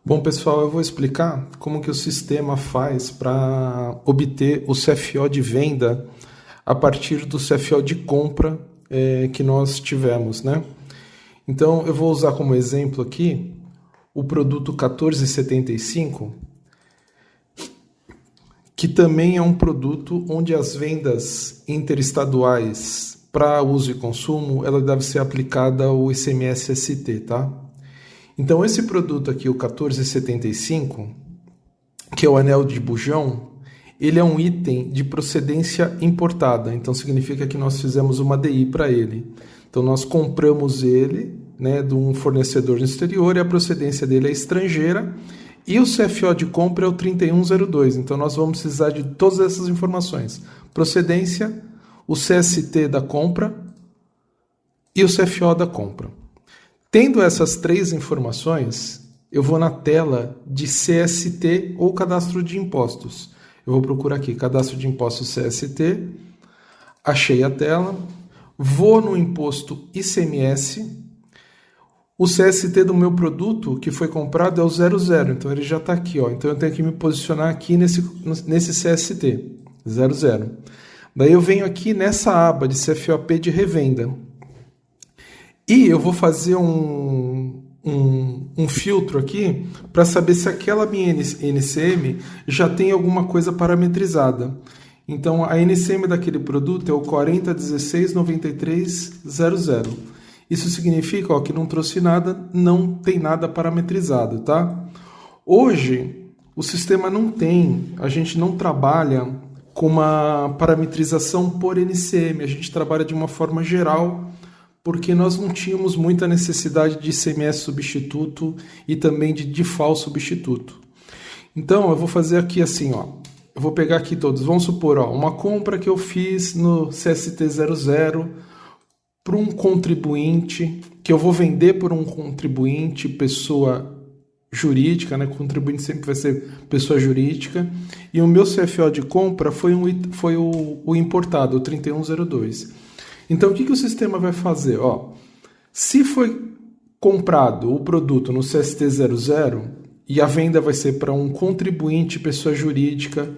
Bom, pessoal, eu vou explicar como que o sistema faz para obter o CFO de venda a partir do CFO de compra que nós tivemos, né? Então, eu vou usar como exemplo aqui o produto 1475, que também é um produto onde as vendas interestaduais para uso e consumo, ela deve ser aplicada ao ICMS-ST, tá? Então, esse produto aqui, o 1475, que é o anel de bujão, ele é um item de procedência importada. Então, significa que nós fizemos uma DI para ele. Então, nós compramos ele, né, de um fornecedor no exterior e a procedência dele é estrangeira. E o CFO de compra é o 3102. Então, nós vamos precisar de todas essas informações. Procedência, o CST da compra e o CFO da compra. Tendo essas três informações, eu vou na tela de CST ou cadastro de impostos. Eu vou procurar aqui, cadastro de impostos CST, achei a tela, vou no imposto ICMS, o CST do meu produto que foi comprado é o 00, então ele já está aqui, ó. Então eu tenho que me posicionar aqui nesse CST, 00. Daí eu venho aqui nessa aba de CFOP de revenda. E eu vou fazer um filtro aqui para saber se aquela minha NCM já tem alguma coisa parametrizada. Então, a NCM daquele produto é o 40169300. Isso significa que não trouxe nada, não tem nada parametrizado, tá? Hoje, o sistema não tem, a gente não trabalha com uma parametrização por NCM, a gente trabalha de uma forma geral, porque nós não tínhamos muita necessidade de ICMS substituto e também de DIFAL substituto. Então, eu vou fazer aqui assim, ó. Eu vou pegar aqui todos. Vamos supor, ó, uma compra que eu fiz no CST00 para um contribuinte, que eu vou vender por um contribuinte, pessoa jurídica, né? Contribuinte sempre vai ser pessoa jurídica. E o meu CFO de compra foi o importado, o 3102. Então, o que o sistema vai fazer? Ó, se foi comprado o produto no CST00 e a venda vai ser para um contribuinte, pessoa jurídica,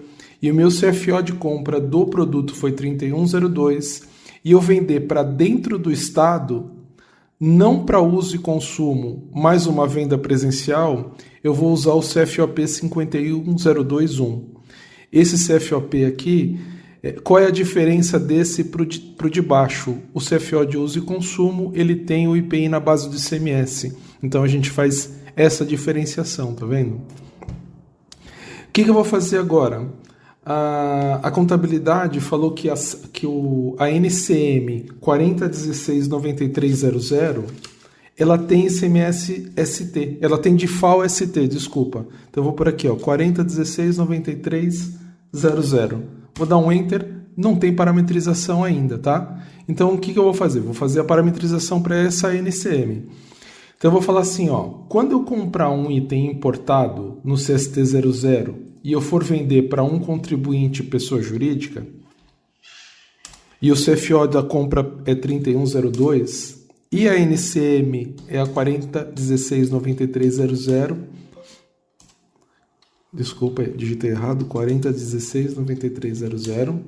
e o meu CFO de compra do produto foi 3102, e eu vender para dentro do estado, não para uso e consumo, mas uma venda presencial, eu vou usar o CFOP 51021. Esse CFOP aqui, qual é a diferença desse para o de baixo? O CFO de uso e consumo, ele tem o IPI na base do ICMS. Então, a gente faz essa diferenciação, tá vendo? O que eu vou fazer agora? A contabilidade falou que a NCM 40169300, ela tem ICMS ST, ela tem DIFAL ST, desculpa. Então, eu vou por aqui, ó, 40169300. Vou dar um Enter, não tem parametrização ainda, tá? Então, o que eu vou fazer? Vou fazer a parametrização para essa NCM. Então, eu vou falar assim, ó, quando eu comprar um item importado no CST00 e eu for vender para um contribuinte pessoa jurídica, e o CFO da compra é 3102, e a NCM é a 40169300, desculpa, digitei errado, 40169300,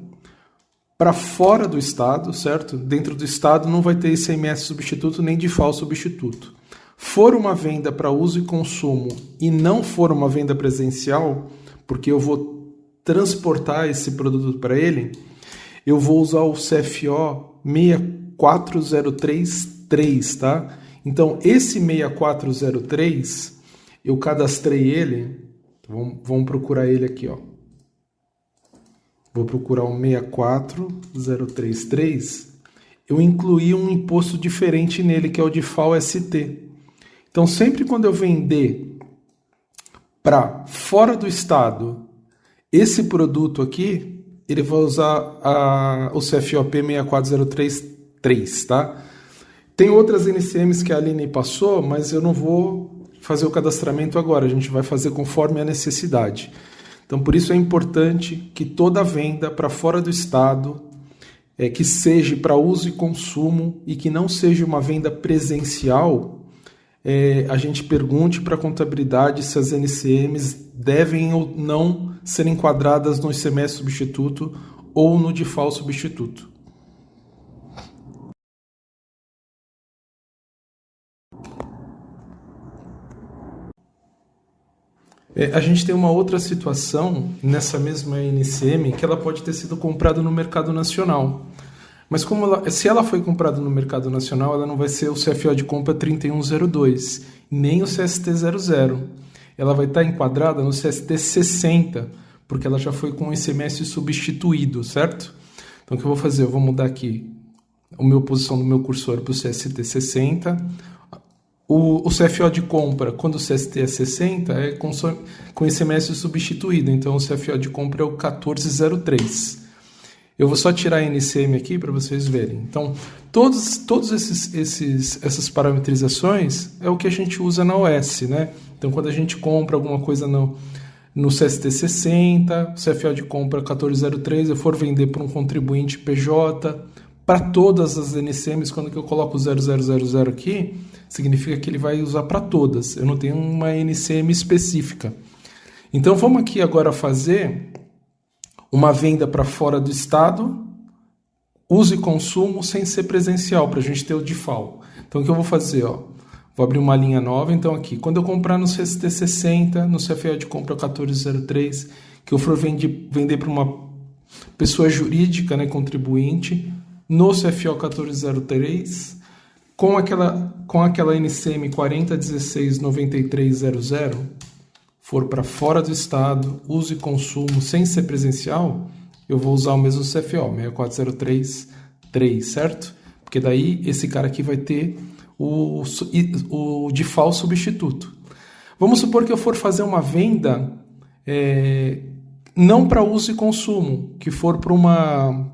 para fora do estado, certo? Dentro do estado não vai ter ICMS substituto nem DIFAL substituto. For uma venda para uso e consumo e não for uma venda presencial, porque eu vou transportar esse produto para ele, eu vou usar o CFO 64033, tá? Então, esse 6403, eu cadastrei ele. Vamos procurar ele aqui, ó. Vou procurar o 64033. Eu incluí um imposto diferente nele, que é o DIFAL ST. Então, sempre quando eu vender para fora do estado esse produto aqui, ele vai usar o CFOP 64033, tá? Tem outras NCMs que a Aline passou, mas eu não vou fazer o cadastramento agora, a gente vai fazer conforme a necessidade. Então, por isso é importante que toda venda para fora do estado, que seja para uso e consumo e que não seja uma venda presencial, a gente pergunte para a contabilidade se as NCMs devem ou não ser enquadradas no ICMS substituto ou no DIFAL substituto. A gente tem uma outra situação nessa mesma NCM que ela pode ter sido comprada no mercado nacional. Mas se ela foi comprada no mercado nacional, ela não vai ser o CFO de compra 3102, nem o CST00. Ela vai estar enquadrada no CST 60, porque ela já foi com o ICMS substituído, certo? Então o que eu vou fazer? Eu vou mudar aqui a posição do meu cursor para o CST 60. O CFO de compra, quando o CST é 60, é com ICMS substituído. Então, o CFO de compra é o 1403. Eu vou só tirar a NCM aqui para vocês verem. Então, todos essas parametrizações é o que a gente usa na OS, né? Então, quando a gente compra alguma coisa no CST 60, CFO de compra 1403, eu for vender para um contribuinte PJ, para todas as NCMs, quando eu coloco o 0000 aqui, significa que ele vai usar para todas. Eu não tenho uma NCM específica. Então, vamos aqui agora fazer uma venda para fora do estado, uso e consumo sem ser presencial, para a gente ter o DIFAL. Então, o que eu vou fazer? Vou abrir uma linha nova. Então, aqui, quando eu comprar no CST 60, no CFO de compra 1403, que eu for vender para uma pessoa jurídica, né, contribuinte, no CFO 1403, com aquela NCM 40169300, for para fora do estado, uso e consumo sem ser presencial, eu vou usar o mesmo CFO, 64033, certo? Porque daí esse cara aqui vai ter o DIFAL substituto. Vamos supor que eu for fazer uma venda não para uso e consumo, que for para uma...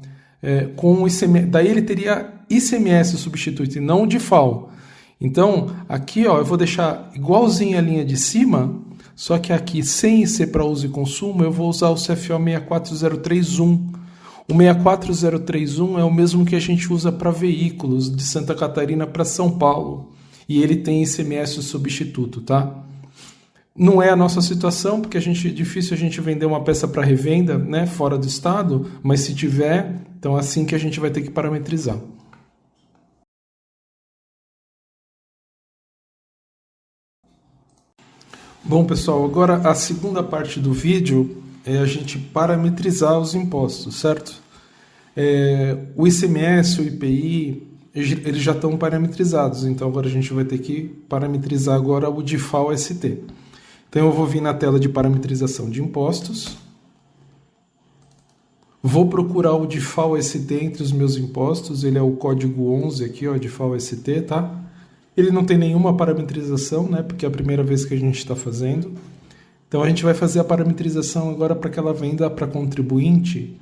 com o ICMS, daí ele teria ICMS substituto e não o DIFAL. Então, aqui eu vou deixar igualzinho a linha de cima, só que aqui, sem ser para uso e consumo, eu vou usar o CFO 64031. O 64031 é o mesmo que a gente usa para veículos de Santa Catarina para São Paulo. E ele tem ICMS substituto, tá? Não é a nossa situação, porque é difícil a gente vender uma peça para revenda, né, fora do estado, mas se tiver, então é assim que a gente vai ter que parametrizar. Bom, pessoal, agora a segunda parte do vídeo é a gente parametrizar os impostos, certo? O ICMS, o IPI, eles já estão parametrizados, então agora a gente vai ter que parametrizar agora o DIFAL-ST. Então eu vou vir na tela de parametrização de impostos, vou procurar o DIFAL-ST entre os meus impostos, ele é o código 11 aqui, DIFAL-ST, tá? Ele não tem nenhuma parametrização, né, porque é a primeira vez que a gente está fazendo. Então a gente vai fazer a parametrização agora para aquela venda para contribuinte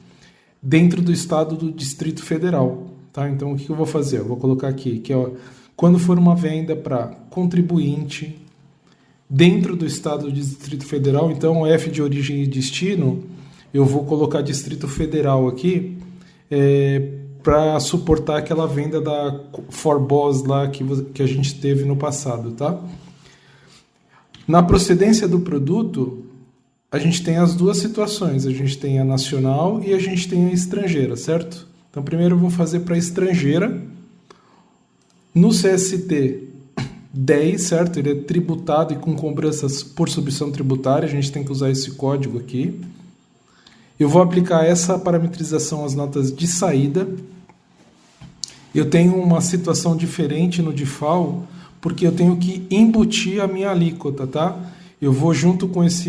dentro do estado do Distrito Federal, tá? Então o que eu vou fazer? Eu vou colocar aqui que quando for uma venda para contribuinte dentro do estado do Distrito Federal, então o F de origem e destino, eu vou colocar Distrito Federal aqui, para suportar aquela venda da Forboss lá que a gente teve no passado, tá? Na procedência do produto, a gente tem as duas situações, a gente tem a nacional e a gente tem a estrangeira, certo? Então primeiro eu vou fazer para a estrangeira, no CST 10, certo? Ele é tributado e com cobranças por substituição tributária, a gente tem que usar esse código aqui. Eu vou aplicar essa parametrização às notas de saída. Eu tenho uma situação diferente no DIFAL, porque eu tenho que embutir a minha alíquota, tá? Eu vou junto com essa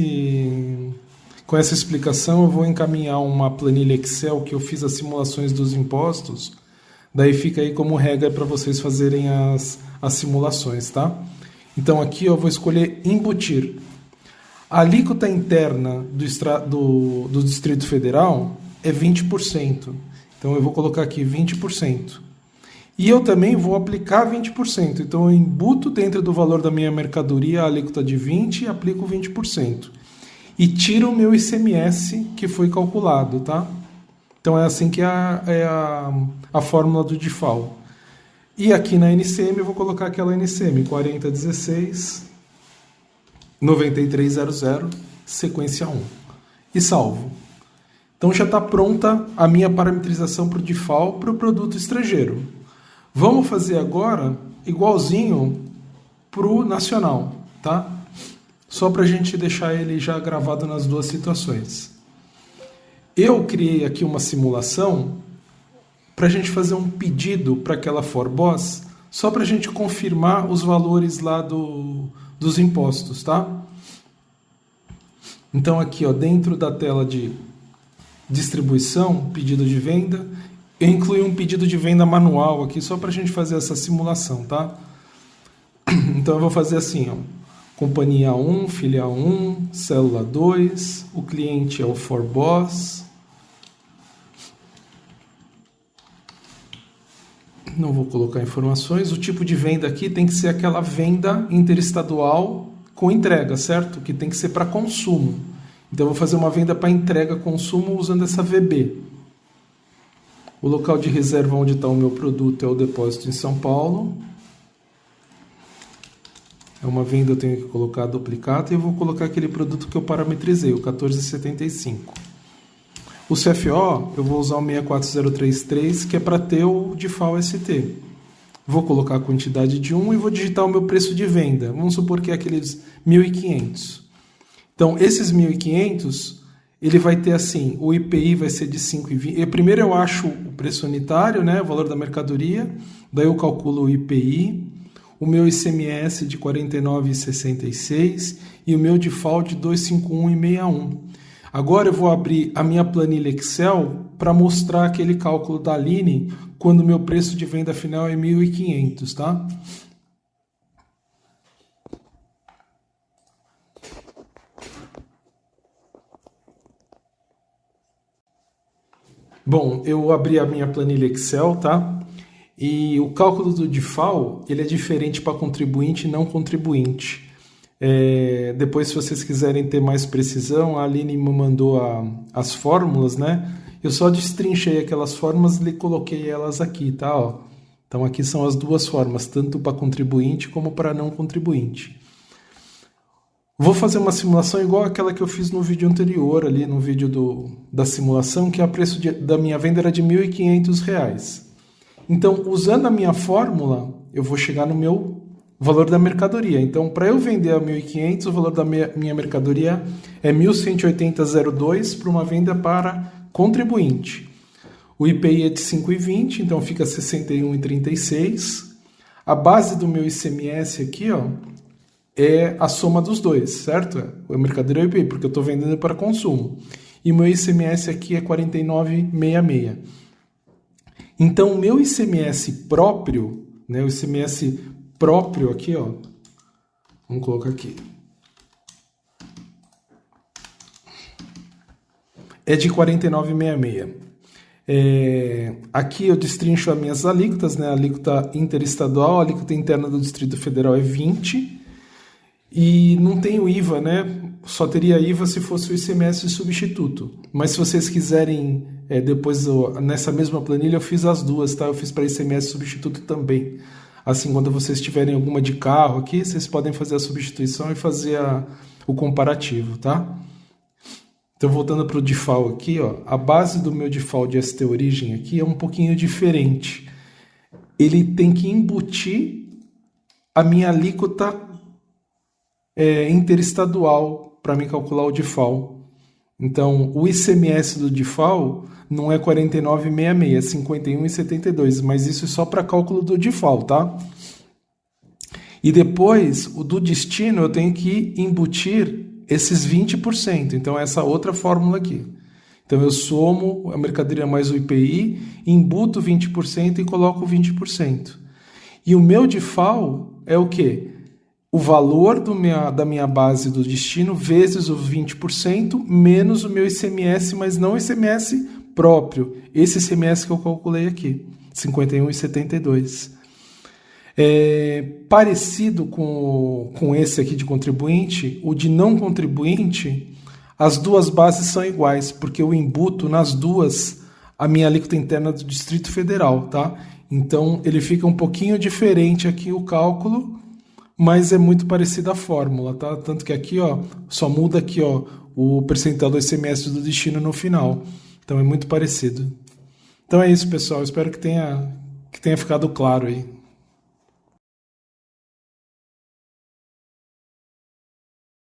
explicação, eu vou encaminhar uma planilha Excel que eu fiz as simulações dos impostos, daí fica aí como regra para vocês fazerem as simulações, tá? Então aqui eu vou escolher embutir. A alíquota interna do Distrito Federal é 20%. Então eu vou colocar aqui 20%. E eu também vou aplicar 20%. Então eu embuto dentro do valor da minha mercadoria a alíquota de 20% e aplico 20%. E tiro o meu ICMS que foi calculado, tá? Então é assim que é a fórmula do DIFAL. E aqui na NCM eu vou colocar aquela NCM 4016 9300 sequência 1 e salvo. Então já está pronta a minha parametrização para o default para o produto estrangeiro. Vamos fazer agora igualzinho para o nacional, tá? Só para a gente deixar ele já gravado nas duas situações. Eu criei aqui uma simulação para a gente fazer um pedido para aquela ForBoss, só para a gente confirmar os valores lá dos impostos, tá? Então aqui, ó, dentro da tela de distribuição, pedido de venda, eu incluí um pedido de venda manual aqui, só para a gente fazer essa simulação, tá? Então eu vou fazer assim, ó, companhia 1, filial 1, célula 2, o cliente é o ForBoss. Não vou colocar informações. O tipo de venda aqui tem que ser aquela venda interestadual com entrega, certo? Que tem que ser para consumo. Então eu vou fazer uma venda para entrega consumo usando essa VB. O local de reserva onde está o meu produto é o depósito em São Paulo. É uma venda, eu tenho que colocar duplicata e eu vou colocar aquele produto que eu parametrizei, o 1475. O CFO, eu vou usar o 64033, que é para ter o default ST. Vou colocar a quantidade de 1 e vou digitar o meu preço de venda. Vamos supor que é aqueles 1.500. Então, esses 1.500, ele vai ter assim, o IPI vai ser de 5,20. Primeiro eu acho o preço unitário, né, o valor da mercadoria, daí eu calculo o IPI, o meu ICMS de 49,66 e o meu default de 251,61. Agora eu vou abrir a minha planilha Excel para mostrar aquele cálculo da Aline quando o meu preço de venda final é 1.500, tá? Bom, eu abri a minha planilha Excel, tá? E o cálculo do default, ele é diferente para contribuinte e não contribuinte. Depois, se vocês quiserem ter mais precisão, a Aline me mandou as fórmulas, né? Eu só destrinchei aquelas fórmulas e coloquei elas aqui, tá? Ó. Então, aqui são as duas formas, tanto para contribuinte como para não contribuinte. Vou fazer uma simulação igual aquela que eu fiz no vídeo anterior, ali no vídeo da simulação, que o preço da minha venda era de R$ 1.500. Então, usando a minha fórmula, eu vou chegar no meu valor da mercadoria. Então, para eu vender a 1.500, o valor da minha mercadoria é 1.180,02 para uma venda para contribuinte. O IPI é de 5,20, então fica 61,36. A base do meu ICMS aqui, ó, é a soma dos dois, certo? A mercadoria é o IPI, porque eu estou vendendo para consumo. E o meu ICMS aqui é 49,66. Então, o meu ICMS próprio, né, o ICMS próprio aqui, ó, vamos colocar aqui, é de 49,66. Aqui eu destrincho as minhas alíquotas, né, a alíquota interestadual, a alíquota interna do Distrito Federal é 20, e não tem o IVA, né, só teria IVA se fosse o ICMS substituto. Mas se vocês quiserem, depois nessa mesma planilha eu fiz as duas, tá? Eu fiz para ICMS substituto também. Assim, quando vocês tiverem alguma de carro aqui, vocês podem fazer a substituição e fazer o comparativo, tá? Então, voltando para o default aqui, ó, a base do meu default de ST origem aqui é um pouquinho diferente. Ele tem que embutir a minha alíquota interestadual para me calcular o default. Então, o ICMS do default não é 49,66, é 51,72, mas isso é só para cálculo do default, tá? E depois, o do destino, eu tenho que embutir esses 20%. Então, essa outra fórmula aqui. Então, eu somo a mercadoria mais o IPI, embuto 20% e coloco 20%. E o meu default é o quê? O valor da minha base do destino vezes os 20% menos o meu ICMS, mas não o ICMS próprio. Esse ICMS que eu calculei aqui, 51,72. Parecido com esse aqui de contribuinte, o de não contribuinte, as duas bases são iguais, porque eu embuto nas duas a minha alíquota interna do Distrito Federal, tá? Então ele fica um pouquinho diferente aqui o cálculo, mas é muito parecida a fórmula, tá? Tanto que aqui, ó, só muda aqui, ó, o percentual do ICMS do destino no final. Então é muito parecido. Então é isso, pessoal. Espero que tenha ficado claro aí.